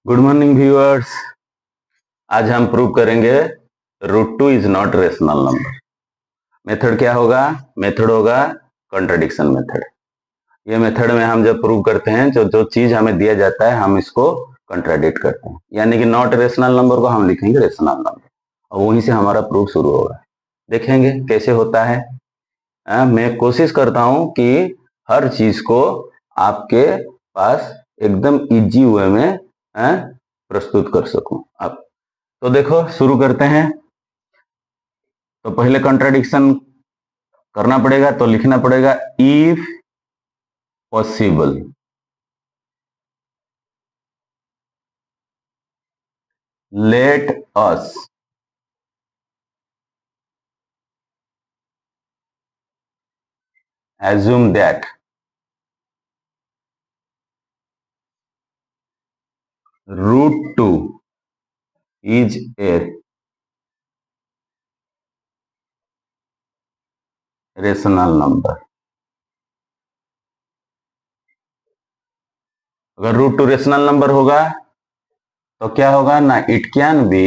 Good morning viewers. आज हम prove करेंगे √2 is not rational number. Method क्या होगा? मेथड होगा कॉन्ट्रडिक्शन मेथड। ये मेथड में हम जब प्रूव करते हैं जो जो चीज हमें दिया जाता है हम इसको कॉन्ट्राडिक्ट करते हैं, यानी कि नॉट रेशनल नंबर को हम लिखेंगे रेशनल नंबर और वहीं से हमारा प्रूफ शुरू होगा। देखेंगे कैसे होता है। मैं कोशिश करता हूं कि हर चीज को आपके पास एकदम इजी वे में प्रस्तुत कर सकूं। आप तो देखो शुरू करते हैं। तो पहले कॉन्ट्राडिक्शन करना पड़ेगा, तो लिखना पड़ेगा if possible let us assume that √2 is a rational number। अगर √2 रेशनल नंबर होगा तो क्या होगा ना, it can be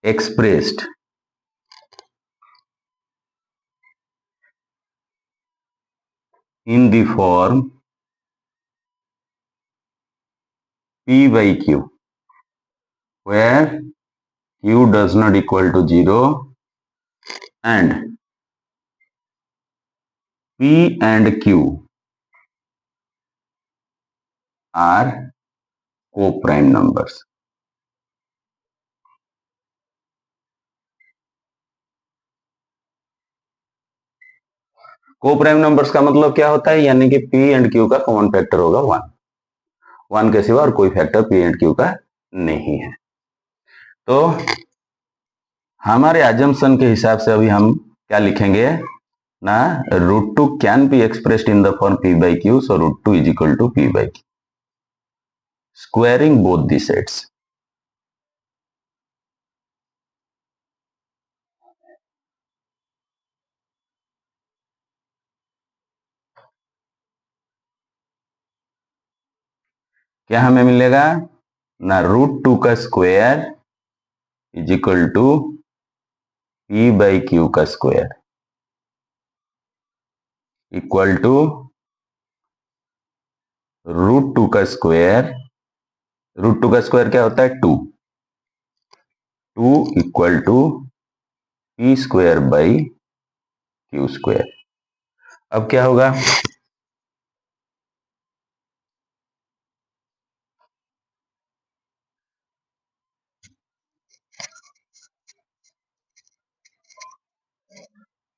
expressed in the form p by q where q does not equal to 0 and p and q are co-prime numbers। Co-prime numbers का मतलब क्या होता है, यानी कि p एंड q का कॉमन फैक्टर होगा 1 के सिवा और कोई फैक्टर p एंड q का नहीं है। तो हमारे अजम्पशन के हिसाब से अभी हम क्या लिखेंगे ना, √2 can be expressed in the form p by q, so √2 is equal to p by q, squaring both the sides। क्या हमें मिलेगा ना, √2 का square is equal to p by q का स्क्वायर इक्वल टू √2 का स्क्वायर। √2 का square क्या होता है 2 equal to p square by q square. अब क्या होगा,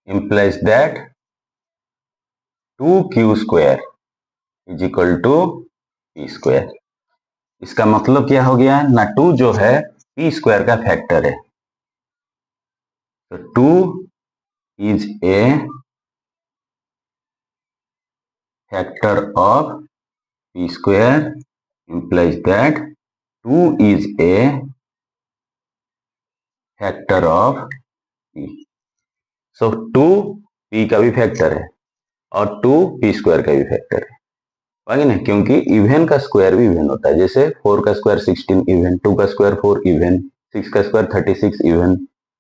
implies that 2q square is equal to p square. इसका मतलब क्या हो गया ना, 2 जो है p स्क्वायर का फैक्टर है, तो 2 is a factor of p square implies that 2 is a factor of p। so 2 p का भी फैक्टर है और 2 p स्क्वायर का भी फैक्टर है, आगे ना, क्योंकि इवन का स्क्वायर भी इवन होता है। जैसे 4 का स्क्वायर 16 इवन, 2 का स्क्वायर 4 इवन, 6 का square 36 even,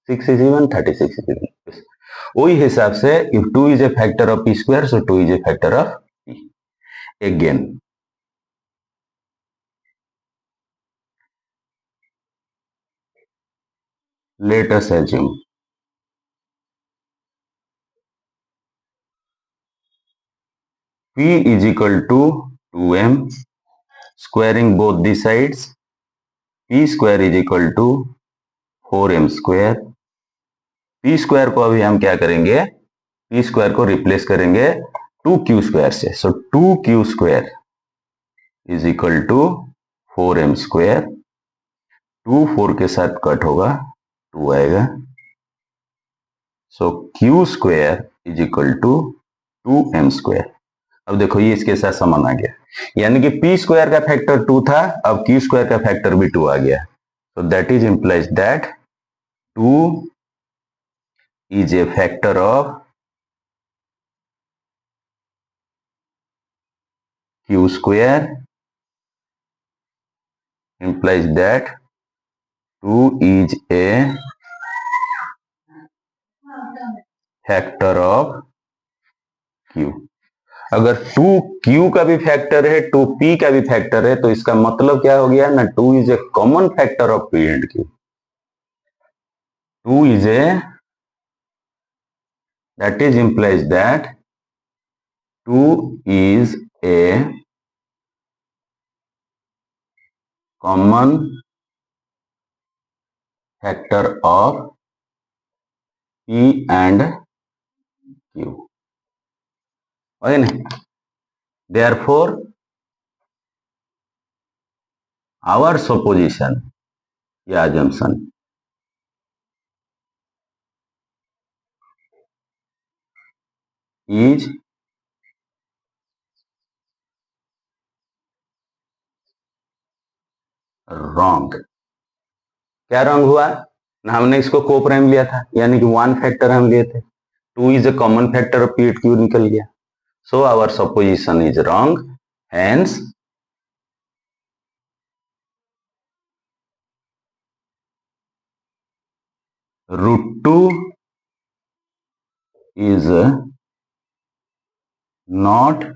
6 is even 36 is even. वही हिसाब से if 2 is a factor of p square, so 2 is a factor of p। Again let us assume p is equal to 2m, squaring both the sides, p square is equal to 4m square। p square को अभी हम क्या करेंगे, p square को replace करेंगे 2q square से, so 2q square is equal to 4m square. 2 4 के साथ कट होगा, 2 आएगा, so q square is equal to 2m square. अब देखो ये इसके साथ समान आ गया, यानी कि p स्क्वायर का फैक्टर 2 था, अब q स्क्वायर का फैक्टर भी 2 आ गया। तो that is implies that 2 is a factor of Q square implies that 2 is a factor of q। अगर 2q का भी फैक्टर है 2p का भी फैक्टर है तो इसका मतलब क्या हो गया ना, 2 is a common factor of p and q। 2 is a, that is implies that 2 is a common factor of p and q। Okay ना, therefore our supposition या assumption is wrong। क्या रॉन्ग हुआ ना, हमने इसको कोप्राइम लिया था यानी कि वन फैक्टर हम लिए थे, 2 is a common factor of p and q निकल गया। So our supposition is wrong, hence √2 is not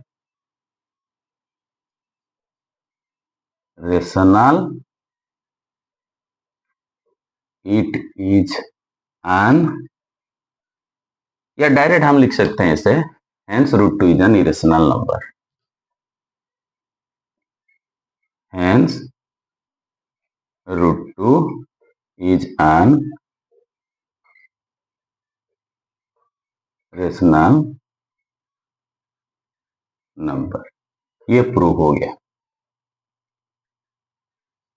rational, it is an, या डायरेक्ट हम लिख सकते हैं इसे, hence √2 is an irrational number, hence √2 is an rational number। ये prove हो गया,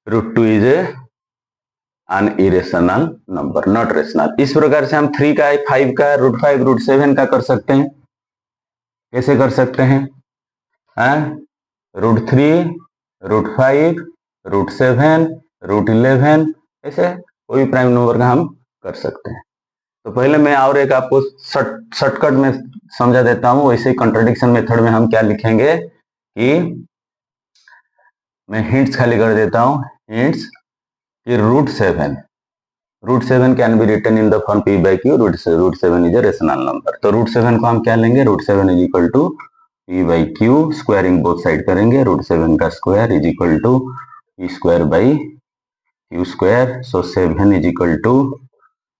√2 is an irrational number, not rational। इस प्रकार से हम 3 का, 5 का, √5, √7 का कर सकते हैं। कैसे कर सकते हैं? √3, √5, √7, √11, ऐसे कोई प्राइम नंबर का हम कर सकते हैं। तो पहले मैं और एक आपको शॉर्टकट में समझा देता हूं, वैसे ही कंट्राडिक्शन मेथड में हम क्या लिखेंगे कि मैं हिंट्स खाली कर देता हूं, हिंट्स कि √7 can be written in the form p by q, √7 is a rational number. तो √7 को हम क्या लेंगे, √7 is equal to p by q, squaring both side करेंगे, √7 का square is equal to p square by q square. So 7 is equal to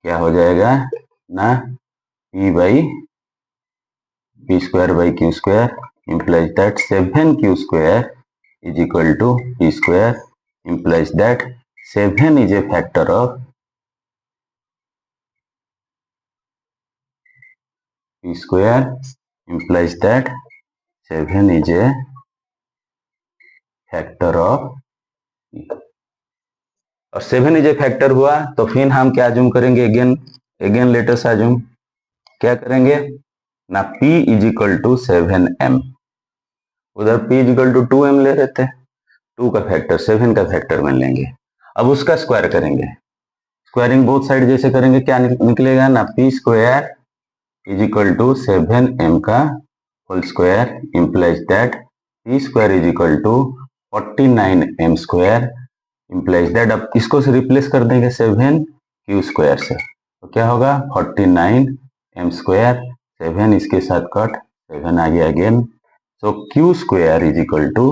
क्या हो जाएगा ना, p by p square by q square implies that 7q square is equal to p square, implies that 7 is a factor of p square, implies that 7 is a factor of p। और 7 is a factor हुआ तो फिर हम क्या assume करेंगे, again latest assume क्या करेंगे ना, p is equal to 7m। उधर p is equal to 2m ले रहे थे, 2 का फैक्टर 7 का फैक्टर में लेंगे, अब उसका स्क्वायर करेंगे, स्क्वायरिंग बोथ साइड जैसे करेंगे क्या निकलेगा ना, p square is equal to 7m का whole square, implies that p square is equal to 49m square, implies that, अब इसको से रिप्लेस कर देंगे 7q स्क्वायर से, तो क्या होगा 49m स्क्वायर, 7 इसके साथ कट, 7 आ गया again. So q square is equal to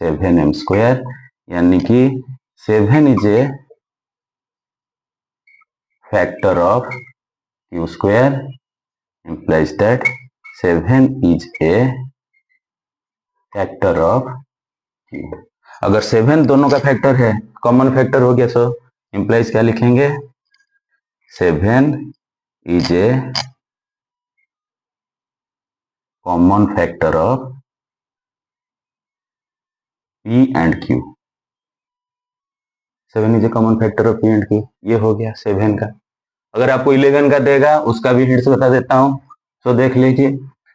7m square, यानी कि 7 is a factor of q square, implies that 7 is a factor of q। अगर 7 दोनों का फैक्टर है, कॉमन फैक्टर हो गया, सो इंप्लाइज क्या लिखेंगे, 7 is a common factor of p and q। 7 is a common factor of p and q, ये हो गया 7 का। अगर आपको 11 का देगा उसका भी हिंट्स बता देता हूं, तो देख लीजिए,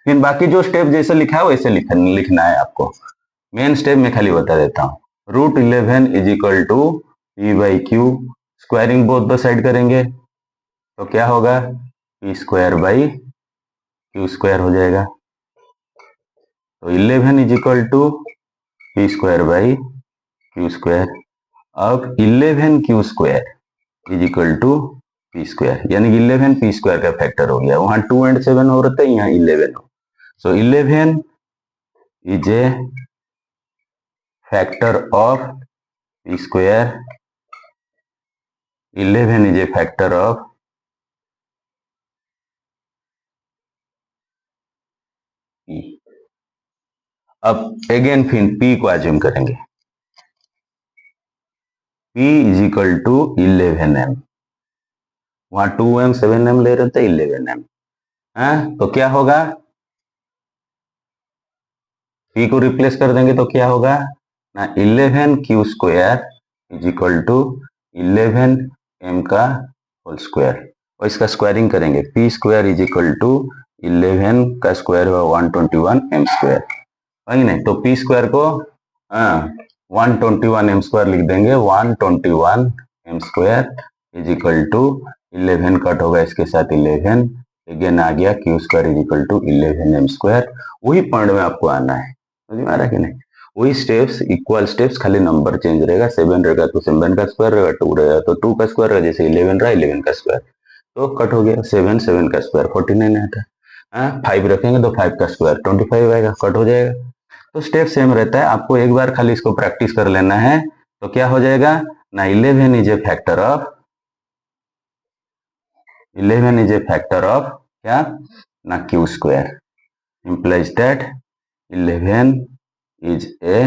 फिर बाकी जो स्टेप जैसे लिखा है वैसे लिखना है आपको, मेन स्टेप में खाली बता देता हूँ। √11 is equal to p by q, squaring both the side करेंगे तो क्या होगा, p square by q square हो जाएगा। तो 11 is equal to p square by q square. अब 11 q square is equal to p square, यानी कि 11 पी स्क्वायर का फैक्टर हो गया। वहां 2 and 7 हो रहा था, यहाँ 11 हो। So 11 is a factor of p square, 11 is a factor of p. अब अगेन फिर पी को एज्यूम करेंगे, p is equal to 11m। वहां 2m 7m ले रहे थे, 11m है। तो क्या होगा, पी को रिप्लेस कर देंगे तो क्या होगा ना, 11 q square is equal to 11 m का होल स्क्वायर, और इसका स्क्वायरिंग करेंगे। P square is equal to 11 का स्क्वायर हुआ 121 एम स्क्वायर, वही नहीं। तो पी स्क्वायर को 121 एम स्क्वायर लिख देंगे, 121 m square is equal to 11 cut होगा इसके साथ 11, अगेन आ गया q square is equal to 11 m square. वही पॉइंट में आपको आना है, समझ में आ रहा कि नहीं। वही स्टेप्स, इक्वल स्टेप्स, खाली नंबर चेंज रहेगा। 7 रहेगा तो 7 का स्क्वायर रहेगा, 2 रहेगा तो 2 का स्क्वायर रहेगा, जैसे 11 रहा 11 का स्क्वायर, तो कट हो गया 7 7 का स्क्वायर 49 आता है। 5 रखेंगे तो 5 का स्क्वायर 25 आएगा, कट हो जाएगा। तो स्टेप सेम रहता है, आपको एक बार खाली इसको प्रैक्टिस कर लेना है। तो क्या हो जाएगा ना, 11 is a factor of, 11 is a factor of क्या ना, Q square, implies that 11 is a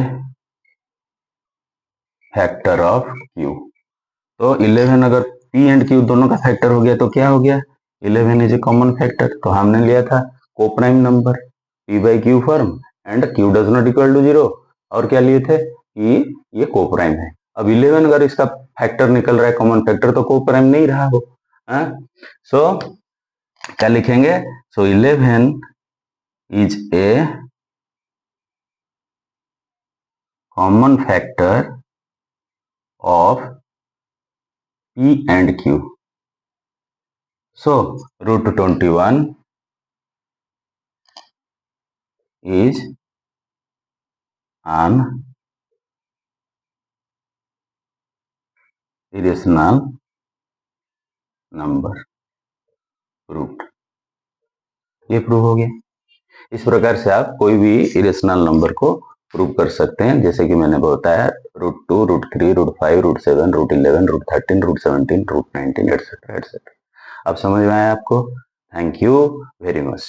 factor of Q. तो 11 अगर p एंड q दोनों का फैक्टर हो गया तो क्या हो गया, 11 इज ए कॉमन फैक्टर। तो हमने लिया था coprime number p by q form and q does not equal to 0, और क्या लिए थे कि ये कोप्राइम है। अब 11 अगर इसका फैक्टर निकल रहा है कॉमन फैक्टर, तो कोप्राइम नहीं रहा हो। सो क्या लिखेंगे, सो 11 is A common factor of P and Q. So root 21 is an irrational number proved। ये प्रूव हो गया। इस प्रकार से आप कोई भी इरेशनल नंबर को प्रूव कर सकते हैं, जैसे कि मैंने बताया √2, √3, √5, √7, √11, √13, √17, √19 एटसेट्रा एटसेट्रा। अब समझ में आया आपको। Thank you very much.